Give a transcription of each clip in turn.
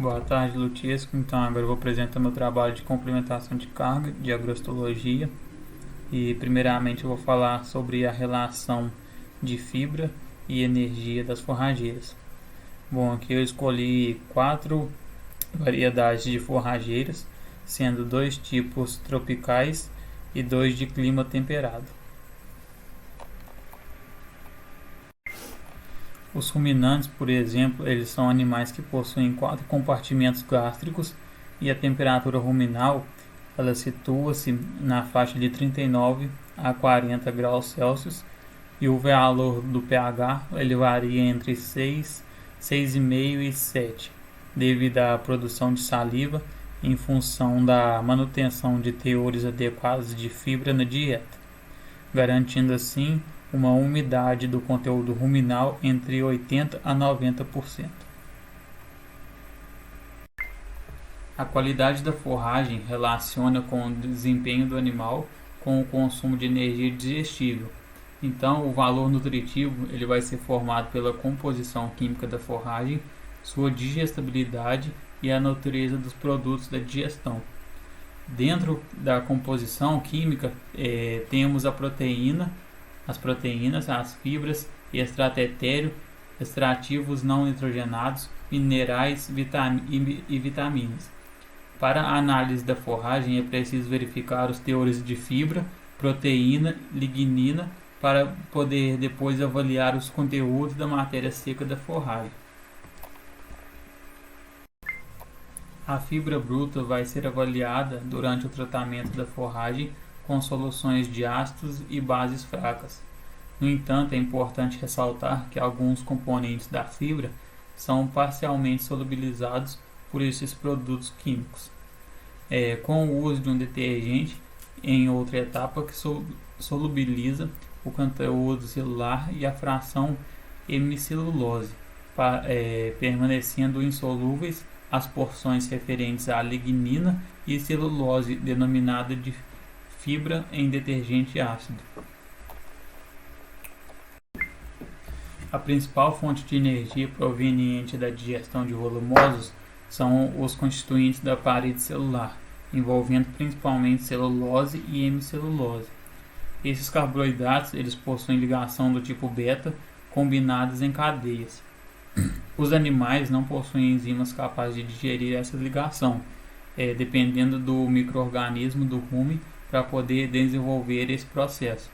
Boa tarde, Lutiesco. Então, agora eu vou apresentar meu trabalho de complementação de carga de agrostologia. E, primeiramente, eu vou falar sobre a relação de fibra e energia das forrageiras. Bom, aqui eu escolhi 4 variedades de forrageiras, sendo 2 tipos tropicais e 2 de clima temperado. Os ruminantes, por exemplo, eles são animais que possuem 4 compartimentos gástricos e a temperatura ruminal ela situa-se na faixa de 39 a 40 graus Celsius e o valor do pH ele varia entre 6, 6,5 e 7, devido à produção de saliva em função da manutenção de teores adequados de fibra na dieta, garantindo assim uma umidade do conteúdo ruminal entre 80 a 90%. A qualidade da forragem relaciona com o desempenho do animal com o consumo de energia digestível. Então, o valor nutritivo ele vai ser formado pela composição química da forragem, sua digestibilidade e a natureza dos produtos da digestão. Dentro da composição química, temos a proteína, as proteínas, as fibras, extrato etéreo, extrativos não nitrogenados, minerais e vitaminas. Para a análise da forragem é preciso verificar os teores de fibra, proteína, lignina para poder depois avaliar os conteúdos da matéria seca da forragem. A fibra bruta vai ser avaliada durante o tratamento da forragem com soluções de ácidos e bases fracas. No entanto, é importante ressaltar que alguns componentes da fibra são parcialmente solubilizados por esses produtos químicos, com o uso de um detergente em outra etapa que solubiliza o conteúdo celular e a fração hemicelulose, permanecendo insolúveis as porções referentes à lignina e celulose, denominada de fibra em detergente ácido. A principal fonte de energia proveniente da digestão de volumosos são os constituintes da parede celular, envolvendo principalmente celulose e hemicelulose. Esses carboidratos eles possuem ligação do tipo beta combinadas em cadeias. Os animais não possuem enzimas capazes de digerir essa ligação, dependendo do micro-organismo do rumen para poder desenvolver esse processo.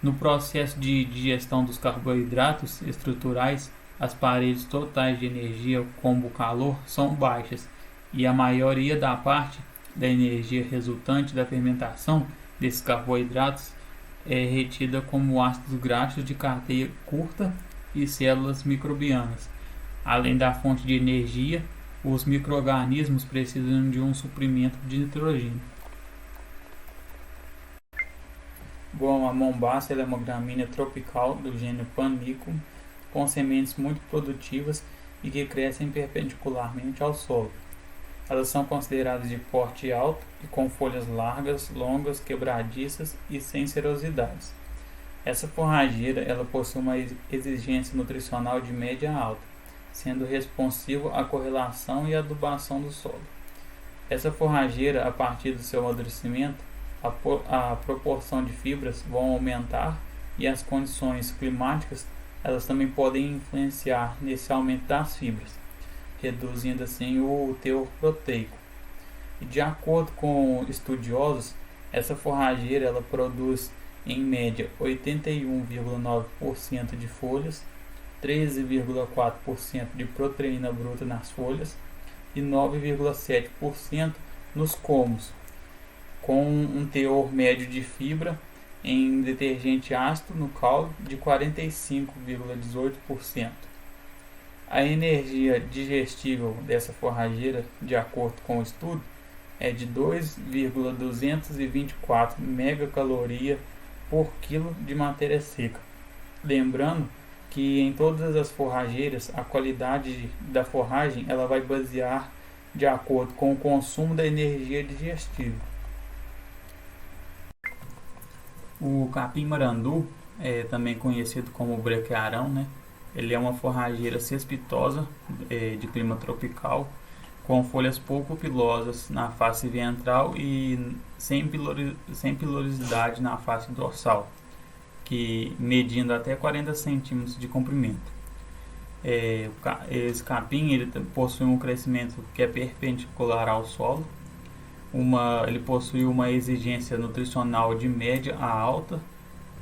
No processo de digestão dos carboidratos estruturais, as paredes totais de energia como o calor são baixas e a maioria da parte da energia resultante da fermentação desses carboidratos é retida como ácidos graxos de cadeia curta e células microbianas. Além da fonte de energia, os micro-organismos precisam de um suprimento de nitrogênio. Bom, a mombaça é uma gramínea tropical do gênero Panicum, com sementes muito produtivas e que crescem perpendicularmente ao solo. Elas são consideradas de porte alto e com folhas largas, longas, quebradiças e sem serosidades. Essa forrageira ela possui uma exigência nutricional de média a alta, sendo responsivo à correlação e adubação do solo. Essa forrageira, a partir do seu amadurecimento, a proporção de fibras vão aumentar e as condições climáticas elas também podem influenciar nesse aumento das fibras, reduzindo assim o teor proteico. E de acordo com estudiosos, essa forrageira ela produz em média 81,9% de folhas, 13,4% de proteína bruta nas folhas e 9,7% nos colmos, com um teor médio de fibra em detergente ácido no caldo de 45,18%. A energia digestível dessa forrageira, de acordo com o estudo, é de 2,224 megacaloria por quilo de matéria seca. Lembrando que em todas as forrageiras a qualidade da forragem ela vai basear de acordo com o consumo da energia digestível. O capim-marandu, também conhecido como brequearão, né? Ele é uma forrageira cespitosa, de clima tropical, com folhas pouco pilosas na face ventral e sem pilosidade na face dorsal, que medindo até 40 centímetros de comprimento. Esse capim ele possui um crescimento que é perpendicular ao solo, ele possui uma exigência nutricional de média a alta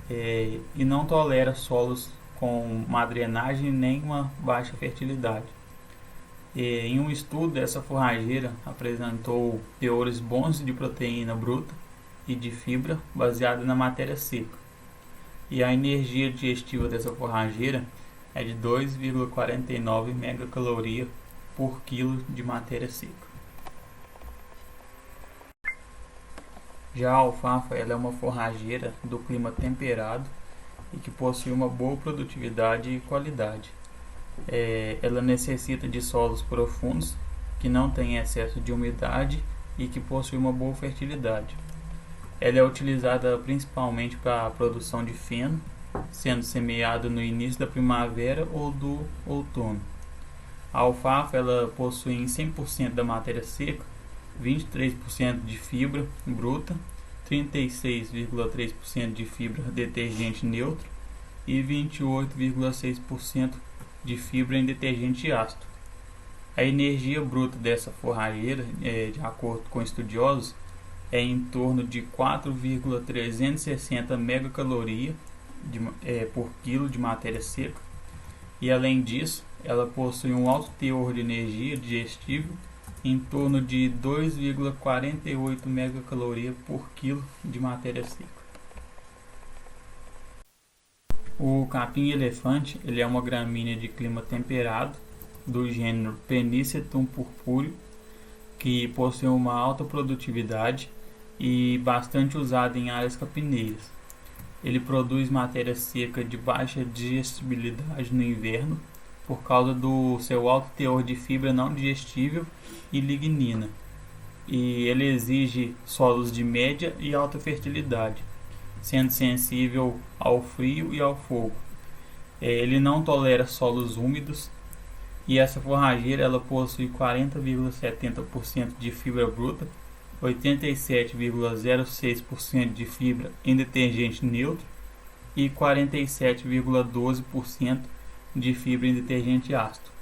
e não tolera solos com má drenagem nem uma baixa fertilidade. Em um estudo, essa forrageira apresentou teores bons de proteína bruta e de fibra baseada na matéria seca. E a energia digestiva dessa forrageira é de 2,49 megacaloria por quilo de matéria seca. Já a alfafa ela é uma forrageira do clima temperado e que possui uma boa produtividade e qualidade. Ela necessita de solos profundos, que não têm excesso de umidade e que possuem uma boa fertilidade. Ela é utilizada principalmente para a produção de feno, sendo semeado no início da primavera ou do outono. A alfafa ela possui em 100% da matéria seca 23% de fibra bruta, 36,3% de fibra detergente neutro e 28,6% de fibra em detergente ácido. A energia bruta dessa forrageira, de acordo com estudiosos, é em torno de 4,360 megacaloria por quilo de matéria seca, e além disso, ela possui um alto teor de energia digestível em torno de 2,48 megacaloria por quilo de matéria seca. O capim-elefante ele é uma gramínea de clima temperado do gênero Penicetum purpúreo, que possui uma alta produtividade e bastante usado em áreas capineiras. Ele produz matéria seca de baixa digestibilidade no inverno por causa do seu alto teor de fibra não digestível e lignina. E ele exige solos de média e alta fertilidade, sendo sensível ao frio e ao fogo. Ele não tolera solos úmidos e essa forrageira ela possui 40,70% de fibra bruta, 87,06% de fibra em detergente neutro e 47,12% de fibra em detergente ácido.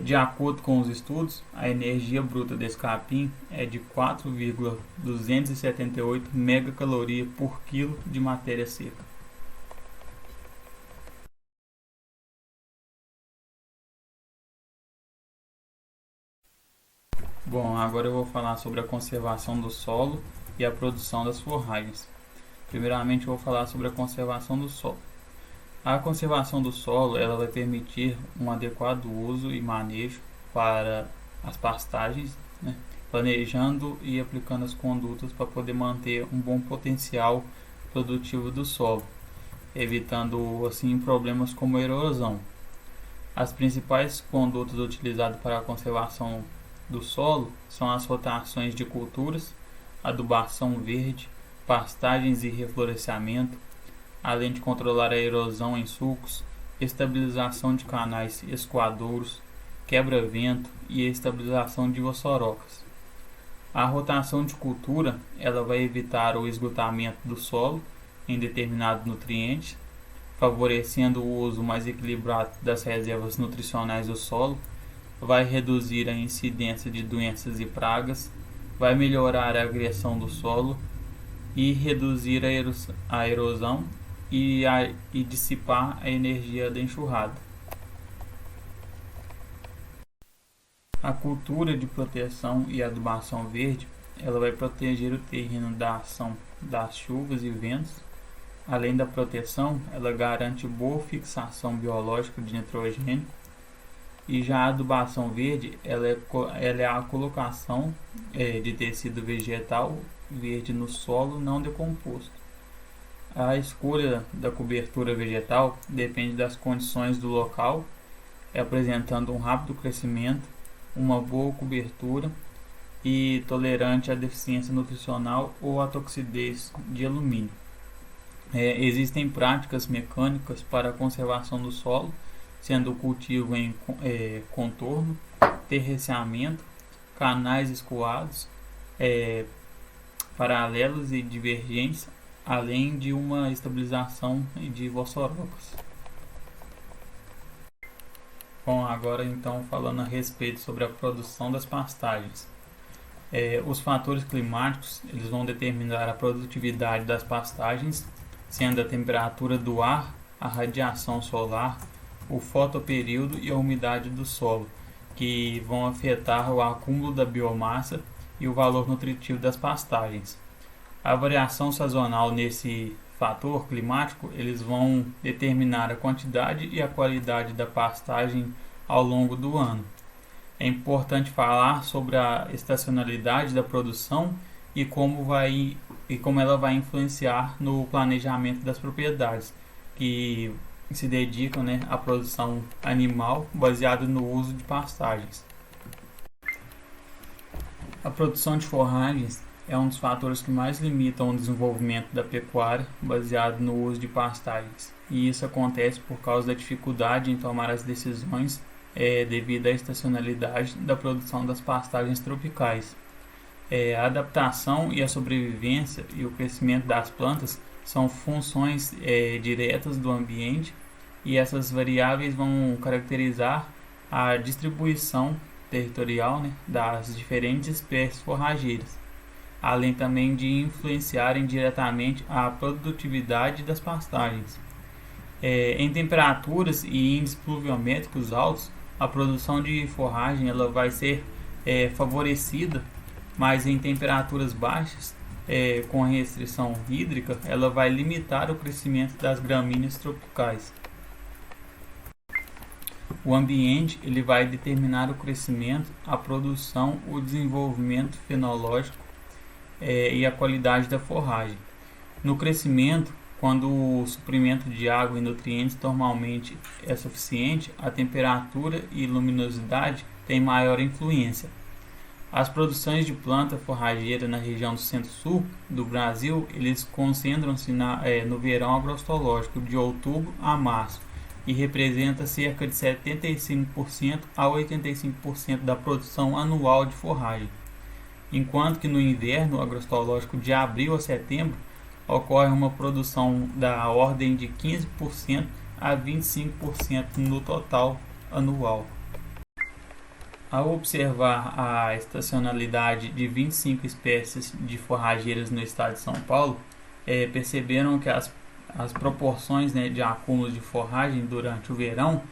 De acordo com os estudos, a energia bruta desse capim é de 4,278 megacaloria por quilo de matéria seca. Bom, agora eu vou falar sobre a conservação do solo e a produção das forragens. Primeiramente, eu vou falar sobre a conservação do solo. A conservação do solo ela vai permitir um adequado uso e manejo para as pastagens, né? Planejando e aplicando as condutas para poder manter um bom potencial produtivo do solo, evitando assim problemas como erosão. As principais condutas utilizadas para a conservação do solo são as rotações de culturas, adubação verde, pastagens e reflorescimento, além de controlar a erosão em sulcos, estabilização de canais escoadouros, quebra-vento e estabilização de ossorocas. A rotação de cultura ela vai evitar o esgotamento do solo em determinados nutrientes, favorecendo o uso mais equilibrado das reservas nutricionais do solo, vai reduzir a incidência de doenças e pragas, vai melhorar a agressão do solo e reduzir a erosão e dissipar a energia da enxurrada. A cultura de proteção e adubação verde ela vai proteger o terreno da ação das chuvas e ventos. Além da proteção, ela garante boa fixação biológica de nitrogênio. E já a adubação verde ela é a colocação de tecido vegetal verde no solo não decomposto. A escolha da cobertura vegetal depende das condições do local, apresentando um rápido crescimento, uma boa cobertura e tolerante à deficiência nutricional ou à toxidez de alumínio. Existem práticas mecânicas para a conservação do solo, sendo o cultivo em contorno, terraceamento, canais escoados, paralelos e divergentes, além de uma estabilização de vossorocas. Bom, agora então falando a respeito sobre a produção das pastagens. Os fatores climáticos eles vão determinar a produtividade das pastagens, sendo a temperatura do ar, a radiação solar, o fotoperíodo e a umidade do solo, que vão afetar o acúmulo da biomassa e o valor nutritivo das pastagens. A variação sazonal nesse fator climático eles vão determinar a quantidade e a qualidade da pastagem ao longo do ano. É importante falar sobre a estacionalidade da produção e como ela vai influenciar no planejamento das propriedades que se dedicam, né, à produção animal baseada no uso de pastagens. A produção de forragens é um dos fatores que mais limitam o desenvolvimento da pecuária baseado no uso de pastagens, e isso acontece por causa da dificuldade em tomar as decisões devido à estacionalidade da produção das pastagens tropicais. A adaptação e a sobrevivência e o crescimento das plantas são funções diretas do ambiente, e essas variáveis vão caracterizar a distribuição territorial, né, das diferentes espécies forrageiras, além também de influenciarem diretamente a produtividade das pastagens. Em temperaturas e índices pluviométricos altos, a produção de forragem ela vai ser favorecida, mas em temperaturas baixas, com restrição hídrica, ela vai limitar o crescimento das gramíneas tropicais. O ambiente ele vai determinar o crescimento, a produção, o desenvolvimento fenológico e a qualidade da forragem. No crescimento, quando o suprimento de água e nutrientes normalmente é suficiente, a temperatura e luminosidade têm maior influência. As produções de planta forrageira na região do centro-sul do Brasil, eles concentram-se no verão agroestológico de outubro a março e representa cerca de 75% a 85% da produção anual de forragem, enquanto que no inverno agroestológico de abril a setembro ocorre uma produção da ordem de 15% a 25% no total anual. Ao observar a estacionalidade de 25 espécies de forrageiras no estado de São Paulo, perceberam que as proporções, né, de acúmulo de forragem durante o verão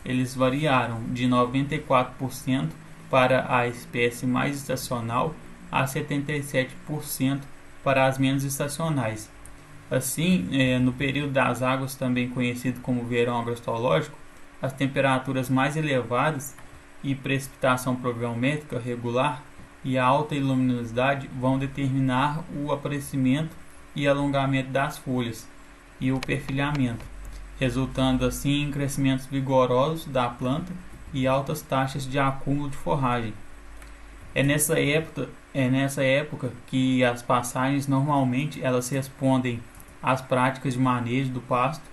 eles variaram de 94% para a espécie mais estacional a 77% para as menos estacionais. Assim, no período das águas, também conhecido como verão agroestológico, as temperaturas mais elevadas e precipitação pluviométrica regular e a alta luminosidade vão determinar o aparecimento e alongamento das folhas e o perfilhamento, resultando assim em crescimentos vigorosos da planta e altas taxas de acúmulo de forragem. É nessa época que as pastagens normalmente elas respondem às práticas de manejo do pasto,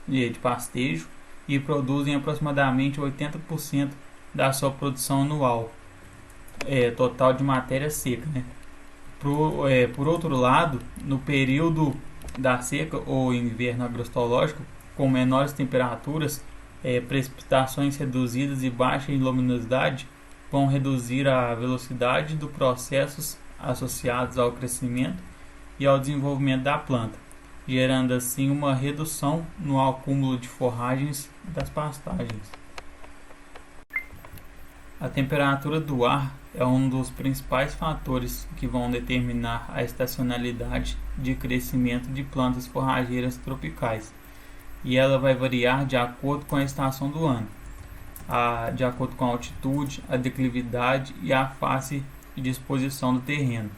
de pastejo, e produzem aproximadamente 80% da sua produção anual total de matéria seca, né? Por outro lado, no período da seca ou inverno agroestológico, com menores temperaturas, precipitações reduzidas e baixa luminosidade vão reduzir a velocidade dos processos associados ao crescimento e ao desenvolvimento da planta, gerando assim uma redução no acúmulo de forragens das pastagens. A temperatura do ar é um dos principais fatores que vão determinar a estacionalidade de crescimento de plantas forrageiras tropicais, e ela vai variar de acordo com a estação do ano, de acordo com a altitude, a declividade e a face de disposição do terreno,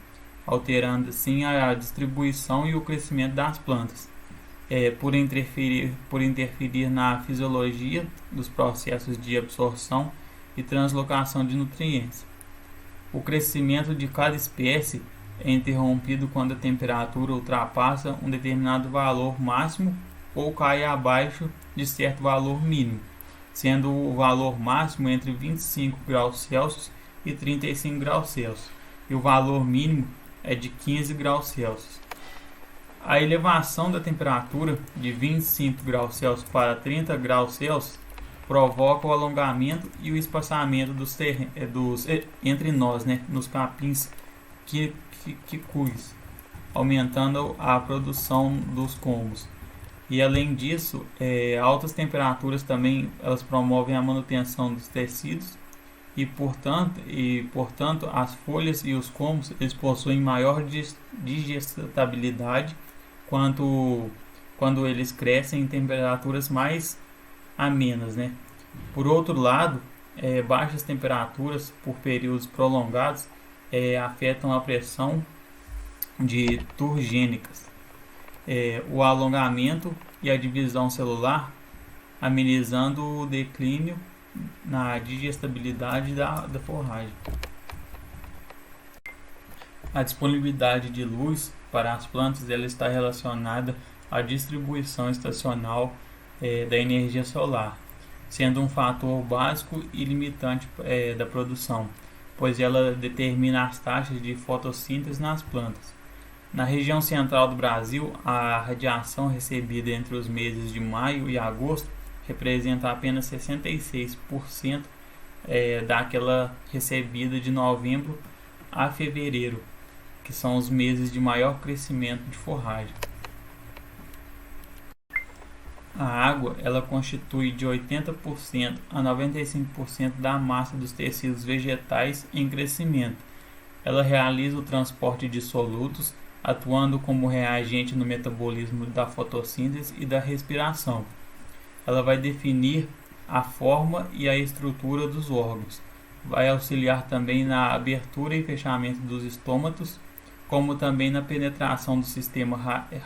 alterando assim a distribuição e o crescimento das plantas, por interferir na fisiologia dos processos de absorção e translocação de nutrientes. O crescimento de cada espécie é interrompido quando a temperatura ultrapassa um determinado valor máximo ou cai abaixo de certo valor mínimo, sendo o valor máximo entre 25 graus Celsius e 35 graus Celsius, e o valor mínimo é de 15 graus Celsius. A elevação da temperatura de 25 graus Celsius para 30 graus Celsius provoca o alongamento e o espaçamento entre nós, nos capins quicuis, aumentando a produção dos combos. E além disso, altas temperaturas também elas promovem a manutenção dos tecidos e portanto as folhas e os combos eles possuem maior digestibilidade quando eles crescem em temperaturas mais amenas, Por outro lado, baixas temperaturas por períodos prolongados afetam a pressão de turgênicas, o alongamento e a divisão celular, amenizando o declínio na digestibilidade da forragem. A disponibilidade de luz para as plantas ela está relacionada à distribuição estacional da energia solar, sendo um fator básico e limitante da produção, pois ela determina as taxas de fotossíntese nas plantas. Na região central do Brasil, a radiação recebida entre os meses de maio e agosto representa apenas 66% daquela recebida de novembro a fevereiro, que são os meses de maior crescimento de forragem. A água ela constitui de 80% a 95% da massa dos tecidos vegetais em crescimento. Ela realiza o transporte de solutos, atuando como reagente no metabolismo da fotossíntese e da respiração. Ela vai definir a forma e a estrutura dos órgãos. Vai auxiliar também na abertura e fechamento dos estômatos, como também na penetração do sistema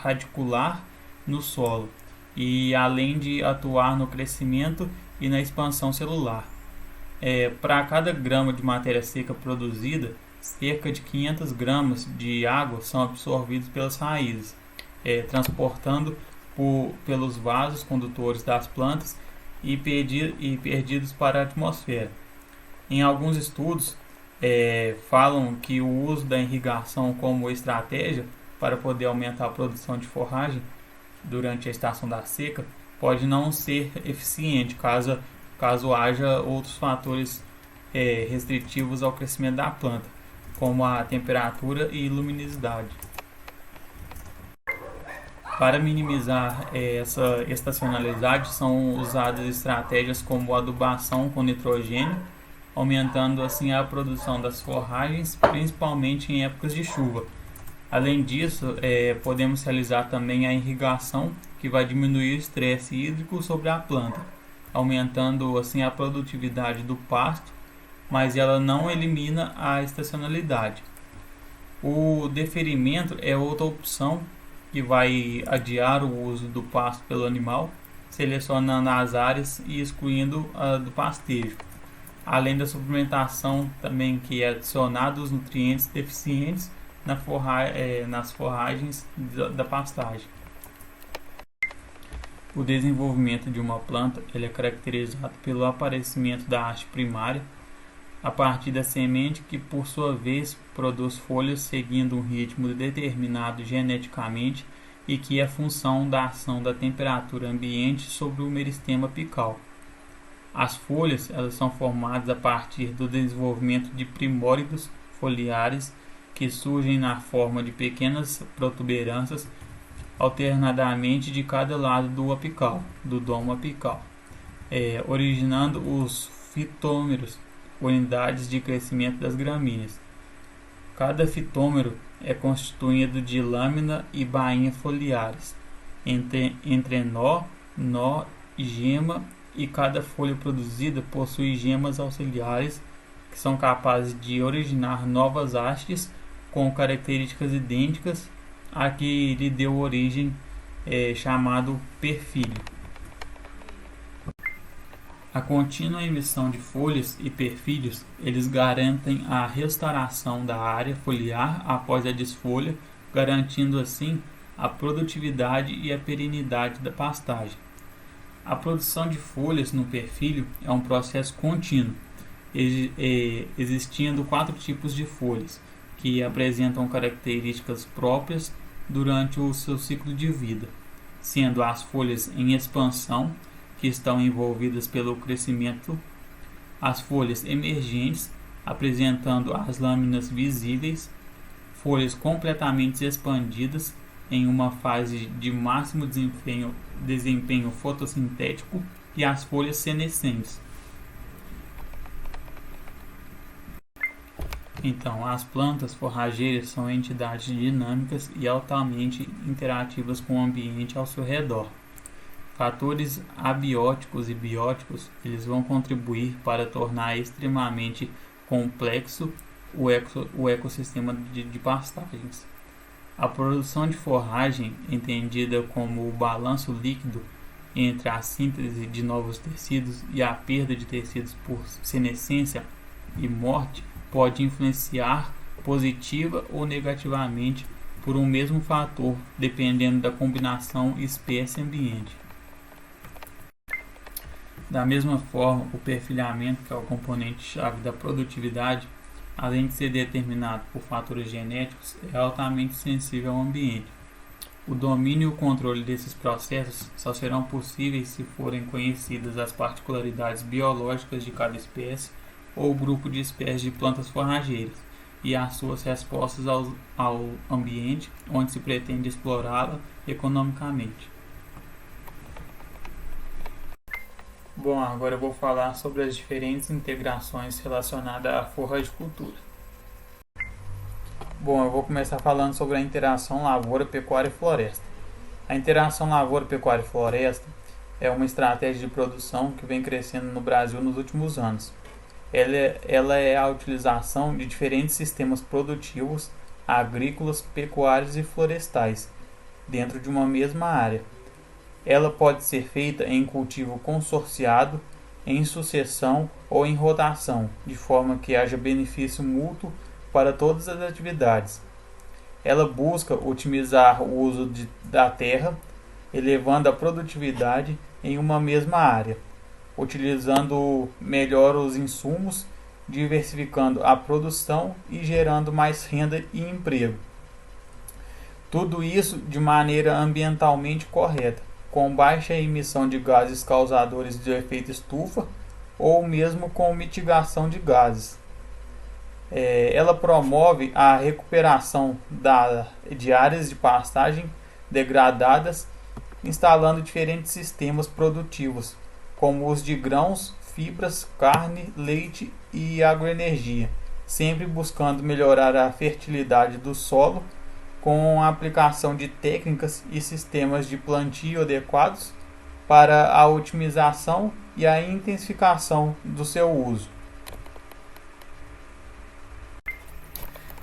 radicular no solo, e além de atuar no crescimento e na expansão celular. Para cada grama de matéria seca produzida, cerca de 500 gramas de água são absorvidos pelas raízes, transportando pelos vasos condutores das plantas e perdidos para a atmosfera. Em alguns estudos, falam que o uso da irrigação como estratégia para poder aumentar a produção de forragem durante a estação da seca pode não ser eficiente caso haja outros fatores restritivos ao crescimento da planta, como a temperatura e luminosidade. Para minimizar essa estacionalidade, são usadas estratégias como adubação com nitrogênio, aumentando assim a produção das forragens, principalmente em épocas de chuva. Além disso, podemos realizar também a irrigação, que vai diminuir o estresse hídrico sobre a planta, aumentando assim a produtividade do pasto, mas ela não elimina a estacionalidade. O deferimento é outra opção que vai adiar o uso do pasto pelo animal, selecionando as áreas e excluindo a do pastejo, além da suplementação também, que é adicionado os nutrientes deficientes nas forragens da pastagem. O desenvolvimento de uma planta ele é caracterizado pelo aparecimento da haste primária a partir da semente, que por sua vez produz folhas seguindo um ritmo determinado geneticamente e que é função da ação da temperatura ambiente sobre o meristema apical. As folhas elas são formadas a partir do desenvolvimento de primórdios foliares que surgem na forma de pequenas protuberâncias alternadamente de cada lado do domo apical, originando os fitômeros, unidades de crescimento das gramíneas. Cada fitômero é constituído de lâmina e bainha foliares, entrenó, nó e gema, e cada folha produzida possui gemas auxiliares que são capazes de originar novas hastes com características idênticas a que lhe deu origem, chamado perfílio. A contínua emissão de folhas e perfílios eles garantem a restauração da área foliar após a desfolha, garantindo assim a produtividade e a perenidade da pastagem. A produção de folhas no perfilho é um processo contínuo, existindo 4 tipos de folhas, que apresentam características próprias durante o seu ciclo de vida, sendo as folhas em expansão, que estão envolvidas pelo crescimento, as folhas emergentes, apresentando as lâminas visíveis, folhas completamente expandidas em uma fase de máximo desempenho fotossintético, e as folhas senescentes. Então, as plantas forrageiras são entidades dinâmicas e altamente interativas com o ambiente ao seu redor. Fatores abióticos e bióticos, eles vão contribuir para tornar extremamente complexo o ecossistema de pastagens. A produção de forragem, entendida como o balanço líquido entre a síntese de novos tecidos e a perda de tecidos por senescência e morte, pode influenciar positiva ou negativamente por um mesmo fator, dependendo da combinação espécie-ambiente. Da mesma forma, o perfilhamento, que é o componente-chave da produtividade, além de ser determinado por fatores genéticos, é altamente sensível ao ambiente. O domínio e o controle desses processos só serão possíveis se forem conhecidas as particularidades biológicas de cada espécie ou grupo de espécies de plantas forrageiras e as suas respostas ao ambiente onde se pretende explorá-la economicamente. Bom, agora eu vou falar sobre as diferentes integrações relacionadas à forragicultura. Bom, eu vou começar falando sobre a interação lavoura, pecuária e floresta. A interação lavoura, pecuária e floresta é uma estratégia de produção que vem crescendo no Brasil nos últimos anos. Ela é a utilização de diferentes sistemas produtivos, agrícolas, pecuários e florestais, dentro de uma mesma área. Ela pode ser feita em cultivo consorciado, em sucessão ou em rotação, de forma que haja benefício mútuo para todas as atividades. Ela busca otimizar o uso da terra, elevando a produtividade em uma mesma área, utilizando melhor os insumos, diversificando a produção e gerando mais renda e emprego. Tudo isso de maneira ambientalmente correta, com baixa emissão de gases causadores de efeito estufa ou mesmo com mitigação de gases. Ela promove a recuperação de áreas de pastagem degradadas, instalando diferentes sistemas produtivos, como os de grãos, fibras, carne, leite e agroenergia, sempre buscando melhorar a fertilidade do solo com a aplicação de técnicas e sistemas de plantio adequados para a otimização e a intensificação do seu uso.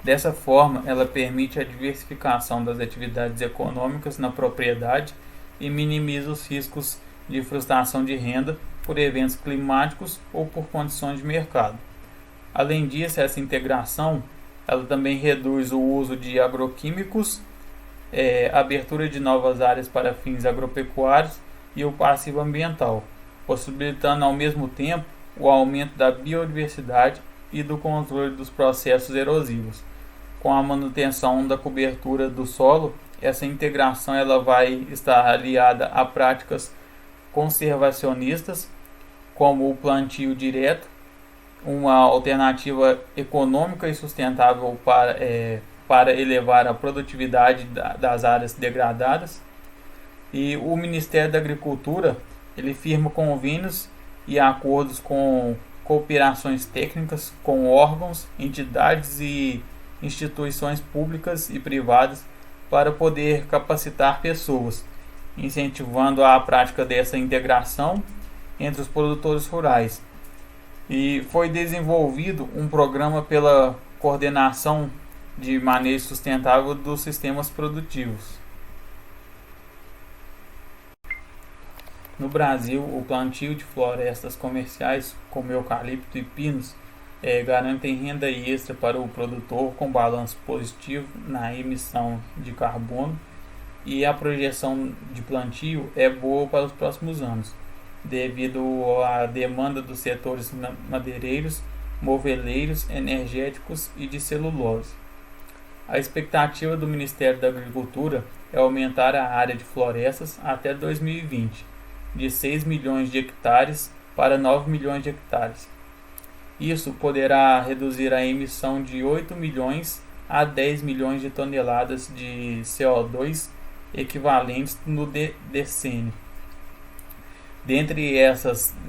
Dessa forma, ela permite a diversificação das atividades econômicas na propriedade e minimiza os riscos de frustração de renda por eventos climáticos ou por condições de mercado. Além disso, essa integração ela também reduz o uso de agroquímicos, abertura de novas áreas para fins agropecuários e o passivo ambiental, possibilitando ao mesmo tempo o aumento da biodiversidade e do controle dos processos erosivos. Com a manutenção da cobertura do solo, essa integração ela vai estar aliada a práticas conservacionistas, como o plantio direto, uma alternativa econômica e sustentável para elevar a produtividade das áreas degradadas. E o Ministério da Agricultura ele firma convênios e acordos com cooperações técnicas com órgãos, entidades e instituições públicas e privadas para poder capacitar pessoas, incentivando a prática dessa integração entre os produtores rurais. E foi desenvolvido um programa pela coordenação de manejo sustentável dos sistemas produtivos. No Brasil, o plantio de florestas comerciais como eucalipto e pinos garantem renda extra para o produtor com balanço positivo na emissão de carbono, e a projeção de plantio é boa para os próximos anos. devido à demanda dos setores madeireiros, moveleiros, energéticos e de celulose. A expectativa do Ministério da Agricultura é aumentar a área de florestas até 2020, de 6 milhões de hectares para 9 milhões de hectares. Isso poderá reduzir a emissão de 8 milhões a 10 milhões de toneladas de CO2 equivalentes no decênio. Dentre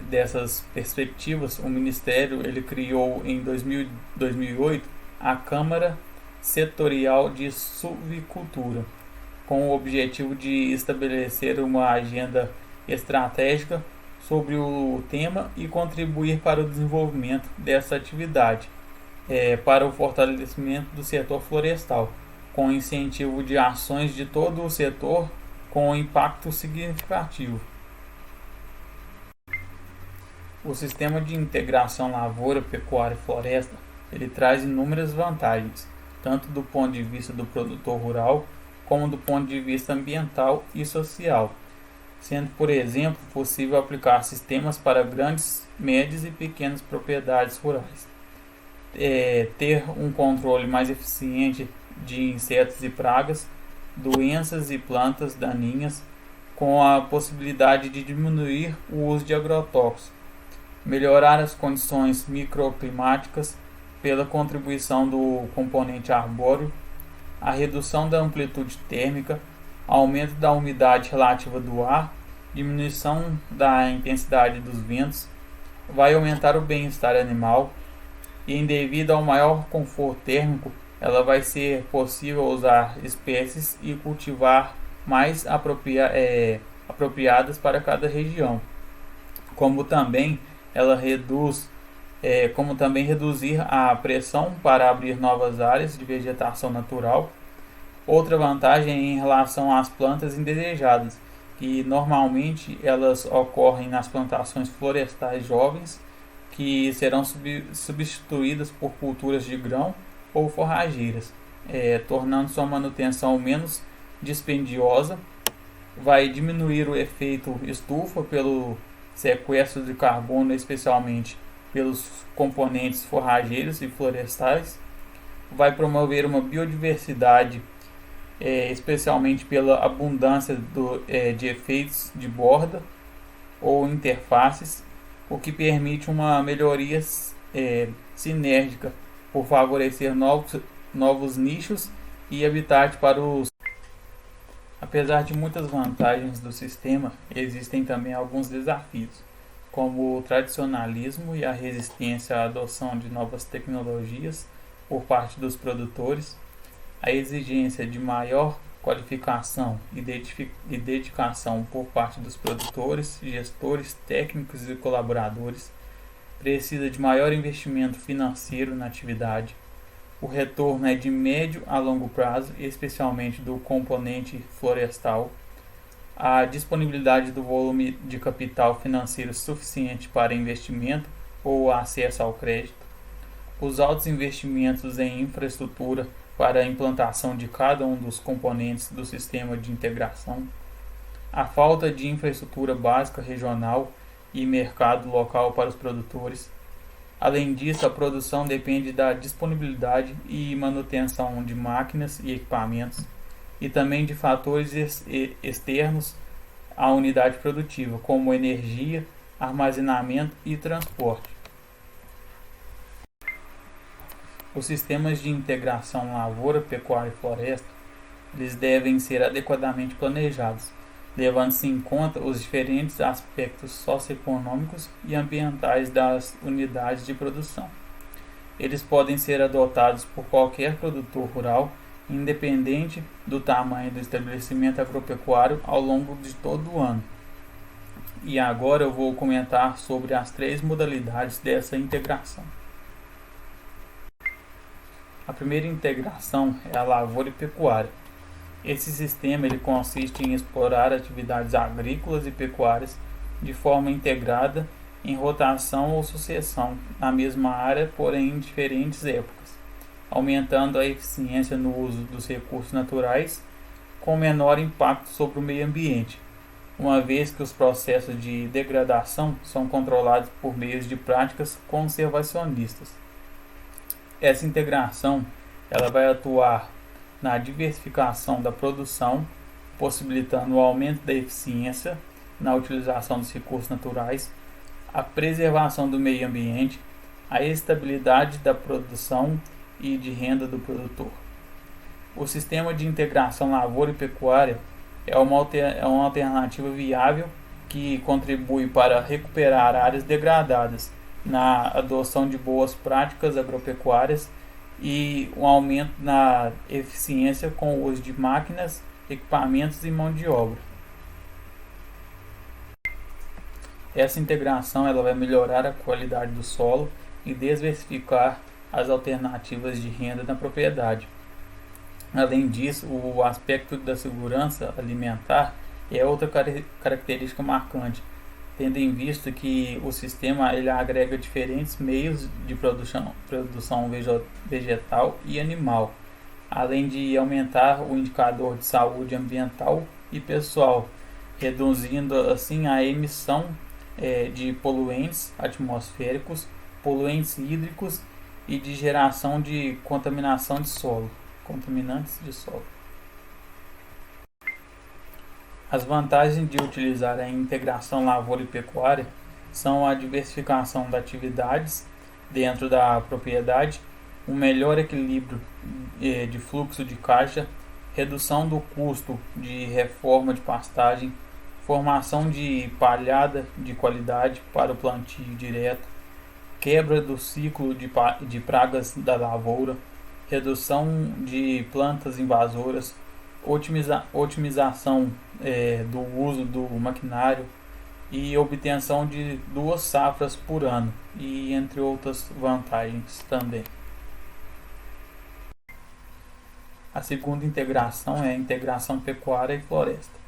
dessas perspectivas, o Ministério criou em 2008 a Câmara Setorial de Suvicultura, com o objetivo de estabelecer uma agenda estratégica sobre o tema e contribuir para o desenvolvimento dessa atividade, para o fortalecimento do setor florestal, com incentivo de ações de todo o setor com impacto significativo. O sistema de integração lavoura, pecuária e floresta ele traz inúmeras vantagens, tanto do ponto de vista do produtor rural, como do ponto de vista ambiental e social, sendo, por exemplo, possível aplicar sistemas para grandes, médias e pequenas propriedades rurais, ter um controle mais eficiente de insetos e pragas, doenças e plantas daninhas, com a possibilidade de diminuir o uso de agrotóxicos, melhorar as condições microclimáticas pela contribuição do componente arbóreo, a redução da amplitude térmica, aumento da umidade relativa do ar, diminuição da intensidade dos ventos, vai aumentar o bem-estar animal e, devido ao maior conforto térmico, ela vai ser possível usar espécies e cultivar mais apropriadas para cada região, como também reduzir a pressão para abrir novas áreas de vegetação natural. Outra vantagem é em relação às plantas indesejadas, que normalmente elas ocorrem nas plantações florestais jovens, que serão substituídas por culturas de grão ou forrageiras, tornando sua manutenção menos dispendiosa. Vai diminuir o efeito estufa pelo sequestro de carbono, especialmente pelos componentes forrageiros e florestais. Vai promover uma biodiversidade, especialmente pela abundância de efeitos de borda ou interfaces, o que permite uma melhoria sinérgica por favorecer novos nichos e habitat para os. Apesar de muitas vantagens do sistema, existem também alguns desafios, como o tradicionalismo e a resistência à adoção de novas tecnologias por parte dos produtores, a exigência de maior qualificação e dedicação por parte dos produtores, gestores, técnicos e colaboradores, precisa de maior investimento financeiro na atividade. O retorno é de médio a longo prazo, especialmente do componente florestal. A disponibilidade do volume de capital financeiro suficiente para investimento ou acesso ao crédito. Os altos investimentos em infraestrutura para a implantação de cada um dos componentes do sistema de integração. A falta de infraestrutura básica regional e mercado local para os produtores. Além disso, a produção depende da disponibilidade e manutenção de máquinas e equipamentos, e também de fatores externos à unidade produtiva, como energia, armazenamento e transporte. Os sistemas de integração lavoura, pecuária e floresta, eles devem ser adequadamente planejados, levando-se em conta os diferentes aspectos socioeconômicos e ambientais das unidades de produção. Eles podem ser adotados por qualquer produtor rural, independente do tamanho do estabelecimento agropecuário ao longo de todo o ano. E agora eu vou comentar sobre as 3 modalidades dessa integração. A primeira integração é a lavoura e pecuária. Esse sistema ele consiste em explorar atividades agrícolas e pecuárias de forma integrada, em rotação ou sucessão, na mesma área, porém em diferentes épocas, aumentando a eficiência no uso dos recursos naturais, com menor impacto sobre o meio ambiente. uma vez que os processos de degradação são controlados por meios de práticas conservacionistas. Essa integração ela vai atuar na diversificação da produção, possibilitando o aumento da eficiência na utilização dos recursos naturais, a preservação do meio ambiente, a estabilidade da produção e de renda do produtor. O sistema de integração lavoura e pecuária é uma alternativa viável que contribui para recuperar áreas degradadas na adoção de boas práticas agropecuárias e um aumento na eficiência com o uso de máquinas, equipamentos e mão de obra. Essa integração ela vai melhorar a qualidade do solo e diversificar as alternativas de renda na propriedade. Além disso, o aspecto da segurança alimentar é outra característica marcante, tendo em vista que o sistema ele agrega diferentes meios de produção vegetal e animal, além de aumentar o indicador de saúde ambiental e pessoal, reduzindo assim a emissão de poluentes atmosféricos, poluentes hídricos e de geração de contaminação de solo, contaminantes de solo. As vantagens de utilizar a integração lavoura e pecuária são a diversificação de atividades dentro da propriedade, um melhor equilíbrio de fluxo de caixa, redução do custo de reforma de pastagem, formação de palhada de qualidade para o plantio direto, quebra do ciclo de pragas da lavoura, redução de plantas invasoras, otimização do uso do maquinário e obtenção de 2 safras por ano, e entre outras vantagens também. A segunda integração é a integração pecuária e floresta.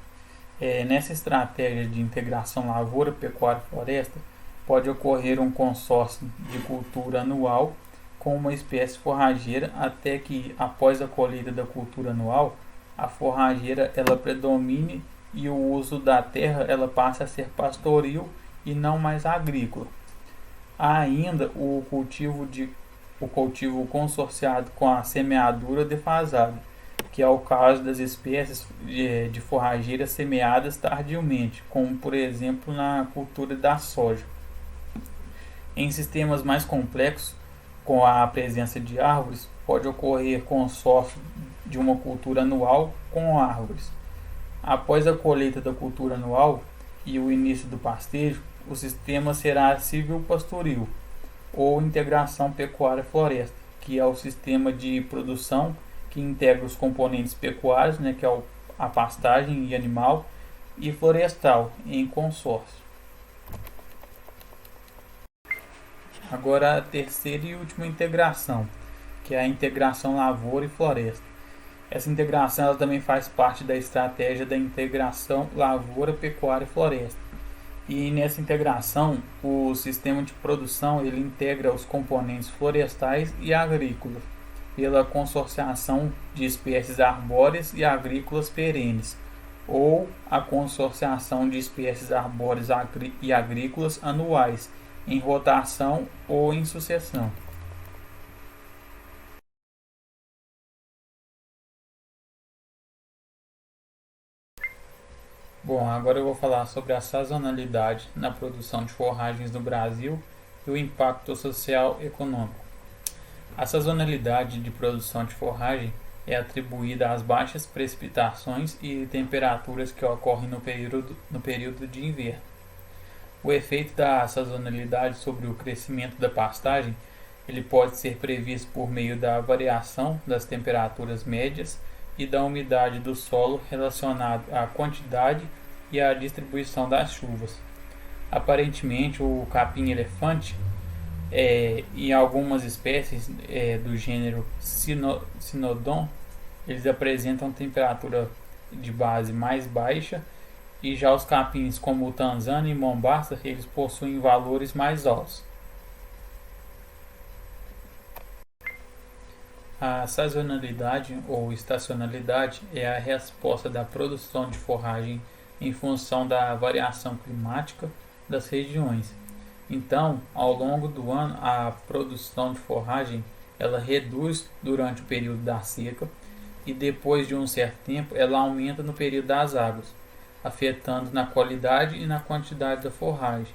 Nessa estratégia de integração lavoura, pecuária e floresta, pode ocorrer um consórcio de cultura anual com uma espécie forrageira até que, após a colheita da cultura anual, a forrageira ela predomine e o uso da terra ela passe a ser pastoril e não mais agrícola. Há ainda o cultivo consorciado com a semeadura defasada, que é o caso das espécies de forrageiras semeadas tardiamente, como por exemplo na cultura da soja. Em sistemas mais complexos, com a presença de árvores, pode ocorrer consórcio de uma cultura anual com árvores. Após a colheita da cultura anual e o início do pastejo, o sistema será silvopastoril ou integração pecuária-floresta, que é o sistema de produção que integra os componentes pecuários, que é a pastagem e animal, e florestal em consórcio. Agora a terceira e última integração, que é a integração lavoura e floresta. Essa integração ela também faz parte da estratégia da integração lavoura, pecuária e floresta. E nessa integração, o sistema de produção ele integra os componentes florestais e agrícolas, pela consorciação de espécies arbóreas e agrícolas perenes, ou a consorciação de espécies arbóreas e agrícolas anuais, em rotação ou em sucessão. Bom, agora eu vou falar sobre a sazonalidade na produção de forragens no Brasil e o impacto social e econômico. A sazonalidade de produção de forragem é atribuída às baixas precipitações e temperaturas que ocorrem no período de inverno. O efeito da sazonalidade sobre o crescimento da pastagem ele pode ser previsto por meio da variação das temperaturas médias e da umidade do solo relacionado à quantidade e à distribuição das chuvas. Aparentemente, o capim-elefante e algumas espécies do gênero Cynodon eles apresentam temperatura de base mais baixa, e já os capins como o Tanzânia e Mombasa eles possuem valores mais altos. A sazonalidade ou estacionalidade é a resposta da produção de forragem em função da variação climática das regiões. Então, ao longo do ano, a produção de forragem ela reduz durante o período da seca e depois de um certo tempo ela aumenta no período das águas, afetando na qualidade e na quantidade da forragem.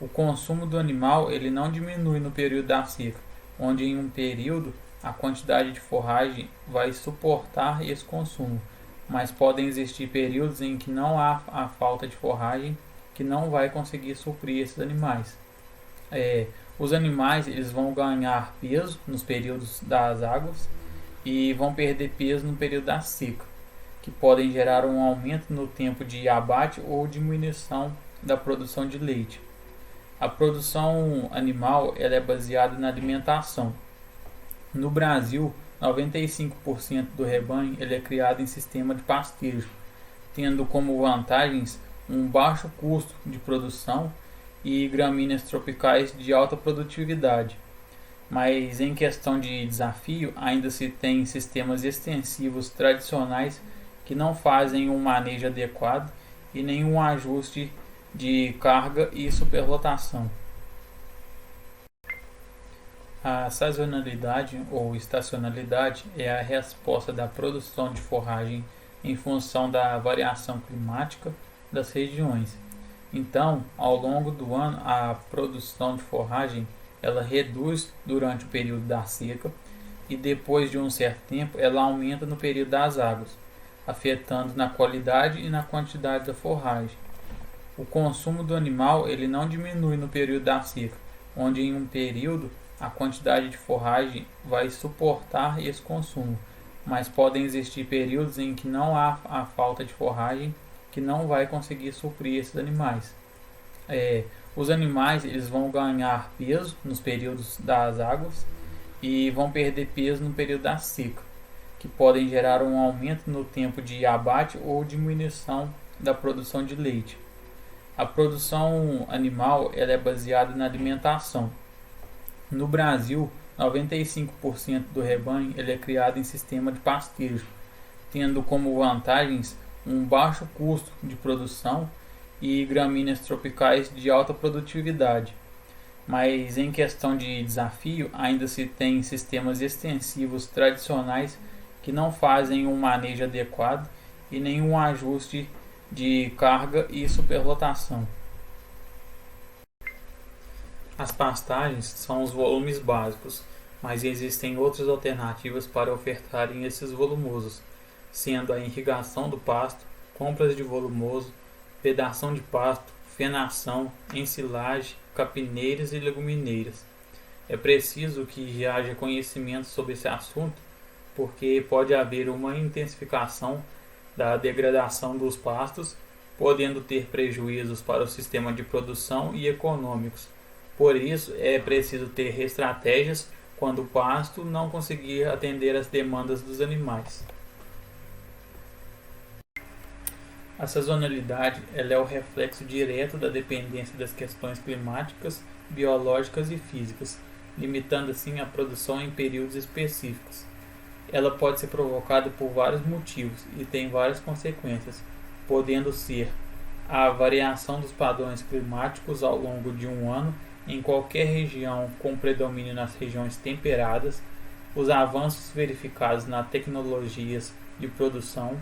O consumo do animal ele não diminui no período da seca, onde em um período a quantidade de forragem vai suportar esse consumo, mas podem existir períodos em que não há a falta de forragem que não vai conseguir suprir esses animais. Os animais eles vão ganhar peso nos períodos das águas e vão perder peso no período da seca, que podem gerar um aumento no tempo de abate ou diminuição da produção de leite. A produção animal ela é baseada na alimentação. No Brasil, 95% do rebanho ele é criado em sistema de pastejo, tendo como vantagens um baixo custo de produção e gramíneas tropicais de alta produtividade. Mas em questão de desafio, ainda se tem sistemas extensivos tradicionais que não fazem um manejo adequado e nenhum ajuste de carga e superlotação. A sazonalidade ou estacionalidade é a resposta da produção de forragem em função da variação climática das regiões. Então, ao longo do ano, a produção de forragem ela reduz durante o período da seca e depois de um certo tempo ela aumenta no período das águas, afetando na qualidade e na quantidade da forragem. O consumo do animal ele não diminui no período da seca, onde em um período a quantidade de forragem vai suportar esse consumo, mas podem existir períodos em que não há a falta de forragem que não vai conseguir suprir esses animais. Os animais eles vão ganhar peso nos períodos das águas e vão perder peso no período da seca, que podem gerar um aumento no tempo de abate ou diminuição da produção de leite. A produção animal ela é baseada na alimentação. No Brasil, 95% do rebanho ele é criado em sistema de pastejo, tendo como vantagens um baixo custo de produção e gramíneas tropicais de alta produtividade. Mas em questão de desafio, ainda se tem sistemas extensivos tradicionais que não fazem um manejo adequado e nenhum ajuste de carga e superlotação. As pastagens são os volumes básicos, mas existem outras alternativas para ofertarem esses volumosos, sendo a irrigação do pasto, compras de volumoso, vedação de pasto, fenação, ensilagem, capineiras e legumineiras. É preciso que haja conhecimento sobre esse assunto, porque pode haver uma intensificação da degradação dos pastos, podendo ter prejuízos para o sistema de produção e econômicos. Por isso, é preciso ter estratégias quando o pasto não conseguir atender às demandas dos animais. A sazonalidade ela é o reflexo direto da dependência das questões climáticas, biológicas e físicas, limitando assim a produção em períodos específicos. Ela pode ser provocada por vários motivos e tem várias consequências, podendo ser a variação dos padrões climáticos ao longo de um ano em qualquer região com predomínio nas regiões temperadas, os avanços verificados nas tecnologias de produção,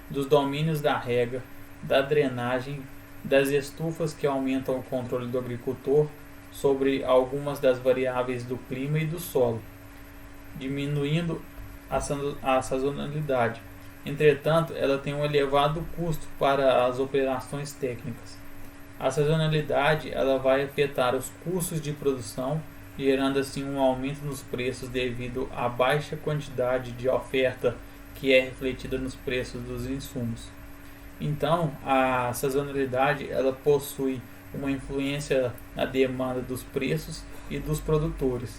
dos domínios da rega, da drenagem, das estufas que aumentam o controle do agricultor sobre algumas das variáveis do clima e do solo, diminuindo a sazonalidade. Entretanto, ela tem um elevado custo para as operações técnicas. A sazonalidade ela vai afetar os custos de produção, gerando assim um aumento nos preços devido à baixa quantidade de oferta que é refletida nos preços dos insumos. Então, a sazonalidade ela possui uma influência na demanda dos preços e dos produtores.